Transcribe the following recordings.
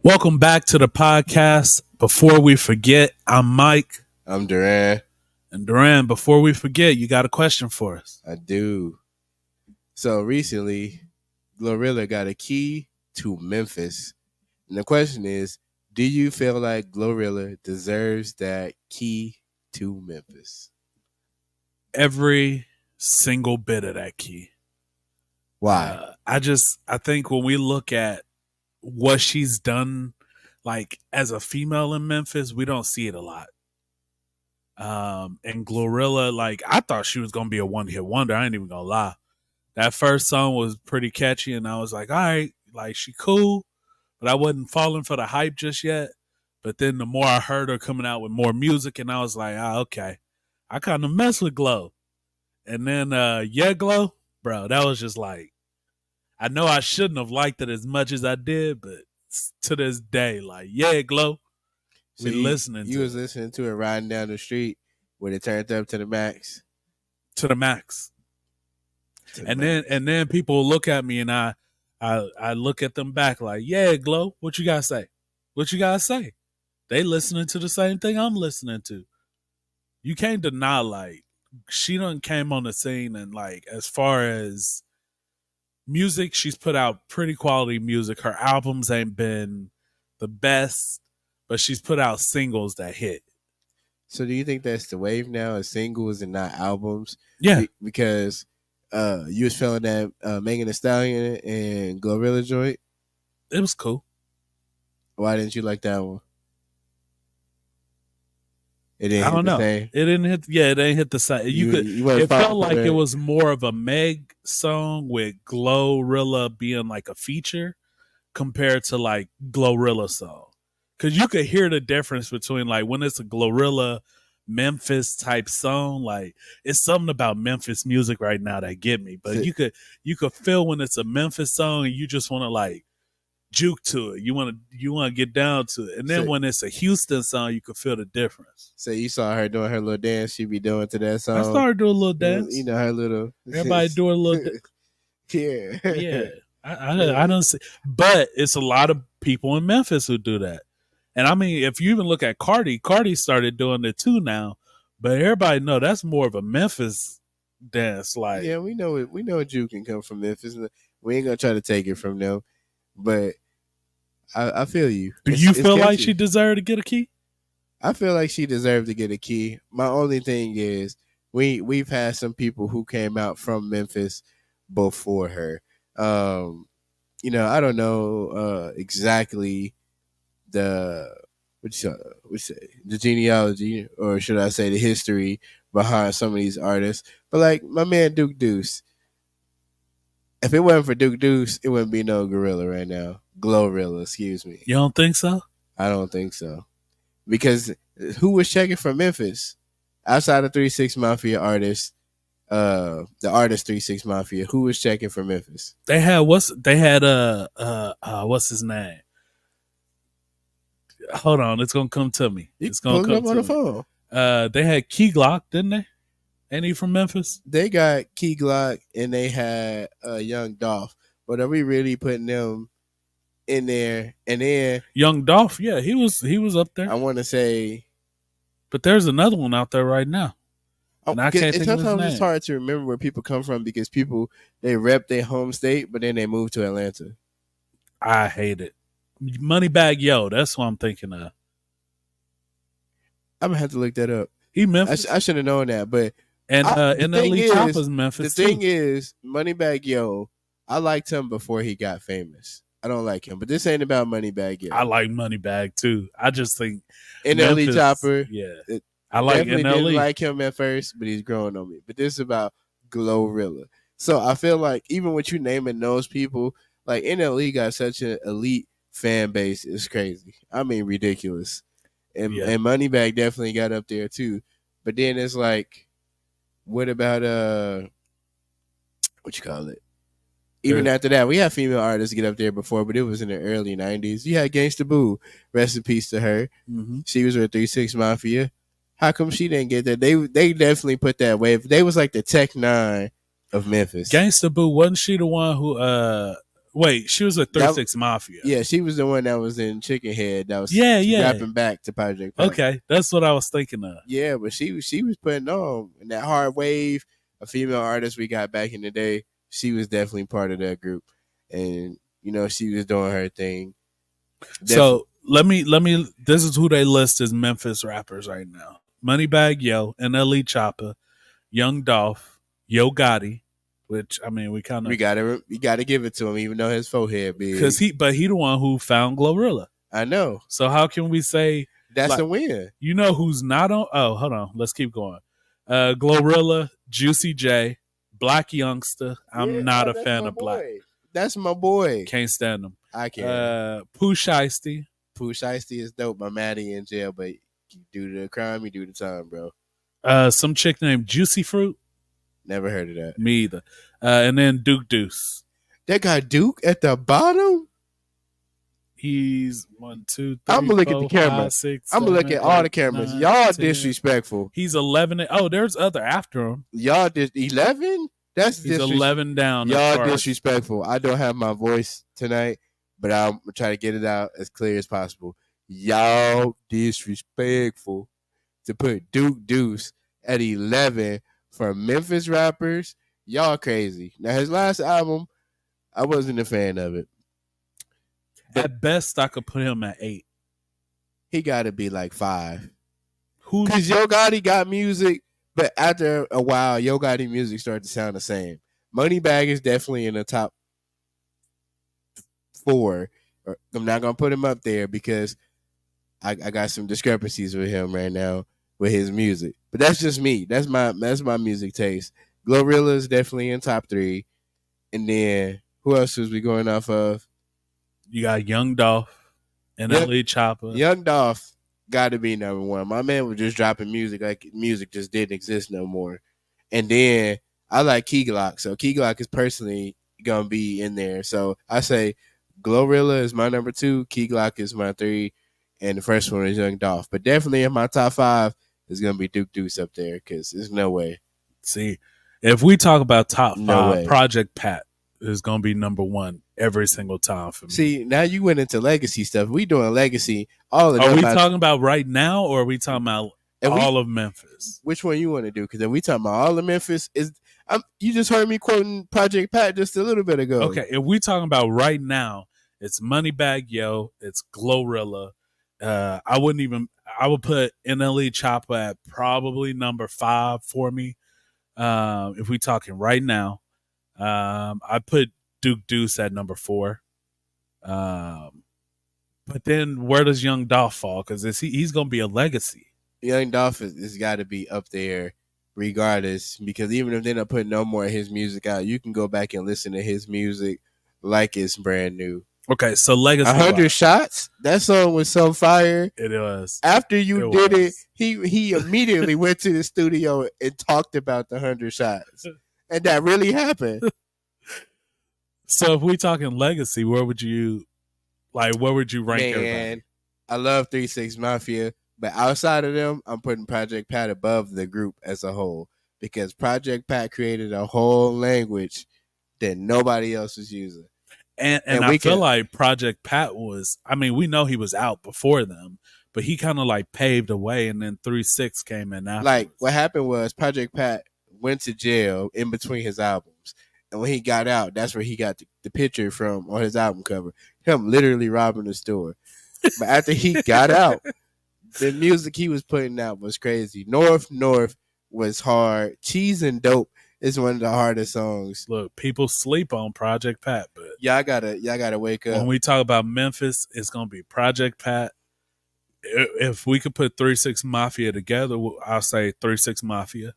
Welcome back to the podcast. Before we forget, I'm Mike. I'm Duran. And Duran, before we forget, you got a question for us. I do. So recently, Glorilla got a key to Memphis. And the question is, do you feel like Glorilla deserves that key to Memphis? Every single bit of that key. Why? I think when we look at what she's done, like as a female in Memphis, we don't see it a lot. And Glorilla, like I thought she was gonna be a one-hit wonder. I ain't even gonna lie. That first song was pretty catchy, and I was like, all right, like she cool, but I wasn't falling for the hype just yet. But then the more I heard her coming out with more music, and I was like, okay, I kind of mess with Glow. And then yeah, Glow, bro, that was just like, I know I shouldn't have liked it as much as I did, but to this day, like, yeah, Glow, So listening you to was listening to it riding down the street when it turned up to the max. To the max. And then people look at me and I look at them back like, yeah, Glow, what you gotta say? What you gotta say? They listening to the same thing I'm listening to. You can't deny, like, she done came on the scene, and like as far as music, she's put out pretty quality music. Her albums ain't been the best, but she's put out singles that hit. So do you think that's the wave now, is singles and not albums? Yeah. Because you was feeling that Megan Thee Stallion and Glorilla joint. It was cool. Why didn't you like that one? It didn't. I don't know. It didn't hit. Yeah, it didn't hit the side. It felt like it was more of a Meg song with Glorilla being like a feature compared to like Glorilla song. Because you could hear the difference between like when it's a Glorilla Memphis type song, like it's something about Memphis music right now that get me. But you could feel when it's a Memphis song and you just want to like juke to it. You want to get down to it. And then when it's a Houston song, you could feel the difference. So you saw her doing her little dance she be doing to that song. I started doing a little dance. You know her little. Everybody doing a little dance. Yeah. Yeah. I don't see. But it's a lot of people in Memphis who do that. And I mean, if you even look at Cardi started doing it too now. But everybody know that's more of a Memphis dance. Like, yeah, we know it. We know juke can come from Memphis. We ain't gonna try to take it from them. But I feel you. Do you feel like she deserved to get a key? I feel like she deserved to get a key. My only thing is we've had some people who came out from Memphis before her. You know, I don't know exactly the the genealogy, or should I say the history behind some of these artists. But like my man Duke Deuce, if it wasn't for Duke Deuce, it wouldn't be no Gorilla right now. Glorilla, excuse me. You don't think so? I don't think so. Because who was checking from Memphis outside of 3 6 Mafia artists? The artist 3 6 Mafia. Who was checking for Memphis? They had what's his name? Hold on, it's gonna come to me. It's gonna come up on the phone. They had Key Glock, didn't they? Ain't he from Memphis? They got Key Glock and they had Young Dolph. But are we really putting them in there? And then Young Dolph, yeah, he was up there. I want to say, but there's another one out there right now. And I can't think of his name. Sometimes it's hard to remember where people come from because people they rep their home state, but then they move to Atlanta. I hate it. Moneybag Yo, that's what I'm thinking of. I'm gonna have to look that up. He Memphis. I should have known that, but NLE Chopper's Memphis. The thing is, Moneybag Yo, I liked him before he got famous. I don't like him, but this ain't about Moneybag Yo. I like Moneybag too. I just think NLE Chopper. Yeah, I like definitely NLE. Didn't like him at first, but he's growing on me. But this is about Glorilla. So I feel like even with you naming those people, like NLE got such an elite fan base, it's crazy. I mean, ridiculous. And Moneybag definitely got up there too. But then it's like, what about what you call it? Even after that, we had female artists get up there before, but it was in the early 90s. You had Gangsta Boo. Rest in peace to her. Mm-hmm. She was with 3 6 Mafia. How come she didn't get that? They definitely put that wave. They was like the Tech 9 of Memphis. Gangsta Boo, wasn't she the one who Wait, she was with 3-6 Mafia. Yeah, she was the one that was in Chicken Head. That was rapping back to Project Pat. Okay, that's what I was thinking of. Yeah, but she was putting on in that hard wave. A female artist we got back in the day. She was definitely part of that group, and she was doing her thing. So let me. This is who they list as Memphis rappers right now: Moneybagg Yo, NLE Choppa, Young Dolph, Yo Gotti. Which I mean, we gotta give it to him, even though his forehead big. Because he the one who found Glorilla. I know. So how can we say that's a win? You know who's not on? Oh, hold on. Let's keep going. Glorilla, Juicy J, Black Youngster. I'm not a fan of Black. That's my boy. Can't stand him. I can't. Pooh Shiesty. Pooh Shiesty is dope. My Maddie in jail, but you do the crime, you do the time, bro. Some chick named Juicy Fruit. Never heard of that. Me either. And then Duke Deuce. That got Duke at the bottom? He's 1, 2, 3. I'm gonna look at the camera. 5, 6, I'm gonna look at all the cameras. 9, Y'all 10. Disrespectful. He's 11. Oh, there's other after him. Y'all 11? He's 11 down. Y'all disrespectful. I don't have my voice tonight, but I'm gonna try to get it out as clear as possible. Y'all disrespectful to put Duke Deuce at 11 for Memphis rappers. Y'all crazy. Now his last album, I wasn't a fan of it. At best, I could put him at 8. He got to be like 5. Because Yo Gotti got music, but after a while, Yo Gotti music started to sound the same. Moneybagg is definitely in the top 4. I'm not gonna put him up there because I got some discrepancies with him right now with his music. But that's just me. That's my music taste. Glorilla is definitely in top 3. And then who else was we going off of? You got Young Dolph and NLE Choppa. Young Dolph got to be number 1. My man was just dropping music like music just didn't exist no more. And then I like Key Glock. So Key Glock is personally going to be in there. So I say Glorilla is my number 2. Key Glock is my 3. And the first one is Young Dolph. But definitely in my top 5 is going to be Duke Deuce up there because there's no way. See, if we talk about top 5, Project Pat is going to be number 1 every single time for me. See, now you went into legacy stuff. We doing legacy. All of Are we talking about right now, or are we talking about all of Memphis? Which one you want to do? Because if we talking about all of Memphis, you just heard me quoting Project Pat just a little bit ago. Okay, if we talking about right now, it's Moneybagg Yo, it's Glorilla. I would put NLE Choppa at probably number 5 for me. If we talking right now, I put Duke Deuce at number 4. But then where does Young Dolph fall? Because he's going to be a legacy. Young Dolph has got to be up there regardless, because even if they're not putting no more of his music out, you can go back and listen to his music like it's brand new. Okay, so legacy. 100 Shots? That song was so fire. It was. After you did it, he immediately went to the studio and talked about the 100 Shots. And that really happened. So if we talking legacy, where would you rank everybody? I love 3-6 Mafia, but outside of them, I'm putting Project Pat above the group as a whole, because Project Pat created a whole language that nobody else was using. And I feel like Project Pat was, I mean, we know he was out before them, but he kind of like paved the way, and then 3-6 came in afterwards. Like what happened was Project Pat went to jail in between his albums. And when he got out, that's where he got the picture from on his album cover. Him literally robbing the store. But after he got out, the music he was putting out was crazy. North was hard. Cheese and Dope is one of the hardest songs. Look, people sleep on Project Pat, but y'all gotta wake up. When we talk about Memphis, it's gonna be Project Pat. If we could put 3-6 Mafia together, I'll say 3-6 Mafia.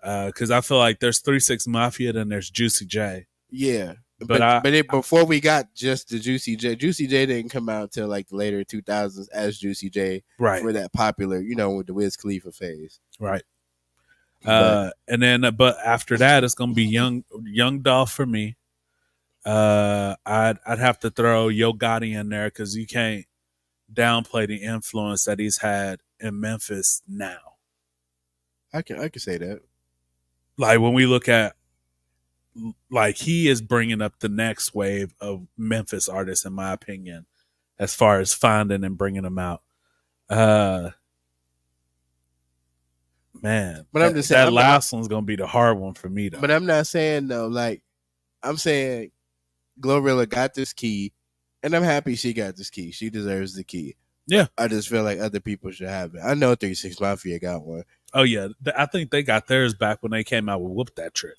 Because I feel like there's 3-6 Mafia, then there's Juicy J. Yeah, but before we got just the Juicy J didn't come out till like the later 2000s as Juicy J, right? For that popular, with the Wiz Khalifa phase, right? And then, but after that, it's gonna be Young Dolph for me. I'd have to throw Yo Gotti in there because you can't downplay the influence that he's had in Memphis now. I can say that. Like when we look at like he is bringing up the next wave of Memphis artists, in my opinion, as far as finding and bringing them out. Man, but I'm just saying that last one's gonna be the hard one for me though. But I'm not saying though, like I'm saying Glorilla got this key, and I'm happy she got this key. She deserves the key. Yeah. I just feel like other people should have it. I know 36 Mafia got one. Oh yeah, I think they got theirs back when they came out with "Whoop That Trick."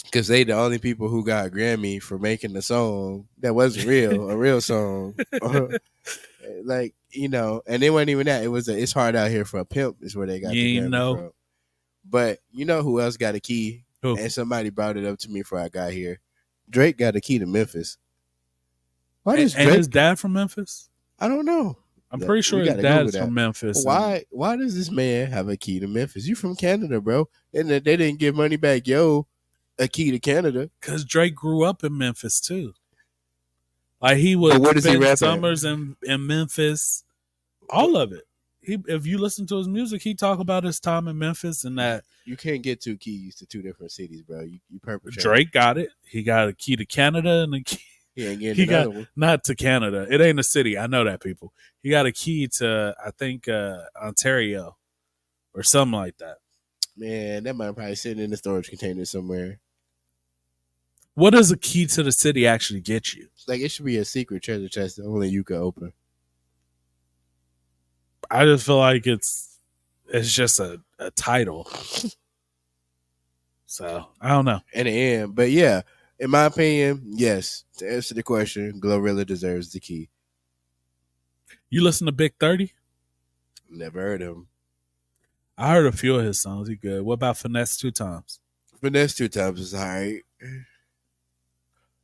Because they the only people who got a Grammy for making the song that wasn't real, a real song. Like, you know, and it wasn't even that. It was It's Hard Out Here for a Pimp is where they got the Grammy from. But you know who else got a key? Who? And somebody brought it up to me before I got here. Drake got a key to Memphis. Why does Drake? And his dad from Memphis? I don't know. I'm pretty sure his dad's from Memphis. Why does this man have a key to Memphis? You from Canada, bro. And they didn't give Moneybagg Yo a key to Canada. Because Drake grew up in Memphis too. Like he would spend summers in Memphis. All of it. If you listen to his music, he talk about his time in Memphis and that. You can't get two keys to two different cities, bro. You perpetrate. Drake got it. He got a key to Canada and a key. He got one. Not to Canada. It ain't a city. I know that, people. He got a key to, I think, Ontario or something like that. Man, that might probably sitting in the storage container somewhere. What does a key to the city actually get you? Like, it should be a secret treasure chest that only you can open. I just feel like it's just a title. So, I don't know. In the end, but yeah, in my opinion, yes. To answer the question, Glorilla deserves the key. You listen to Big 30? Never heard of him. I heard a few of his songs. He good. What about Finesse 2 Times? Finesse 2 Times is all right.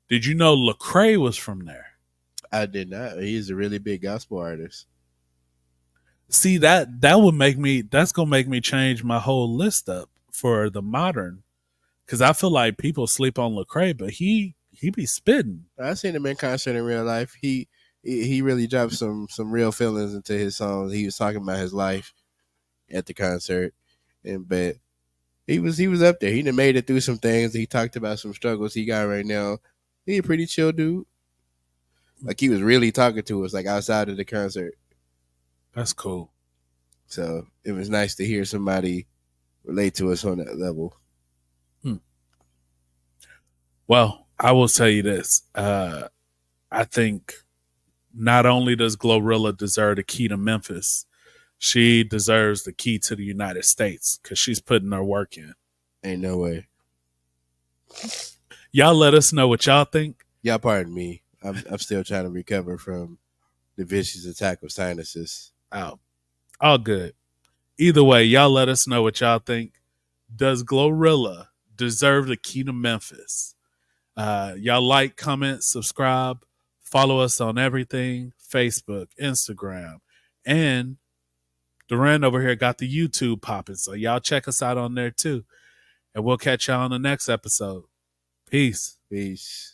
Did you know Lecrae was from there? I did not. He's a really big gospel artist. See, that would make me, that's going to make me change my whole list up for the modern. Because I feel like people sleep on Lecrae, but he be spitting. I seen him in concert in real life. He really dropped some real feelings into his songs. He was talking about his life at the concert, but he was up there. He done made it through some things. He talked about some struggles he got right now. He a pretty chill dude. Like, he was really talking to us, like, outside of the concert. That's cool. So it was nice to hear somebody relate to us on that level. Well, I will tell you this. I think not only does Glorilla deserve the key to Memphis, she deserves the key to the United States because she's putting her work in. Ain't no way. Y'all let us know what y'all think. Y'all pardon me. I'm still trying to recover from the vicious attack of sinuses. Oh, all good. Either way, y'all let us know what y'all think. Does Glorilla deserve the key to Memphis? Y'all like, comment, subscribe, follow us on everything, Facebook, Instagram, and Duran over here got the YouTube popping, so y'all check us out on there too. And we'll catch y'all on the next episode. Peace. Peace.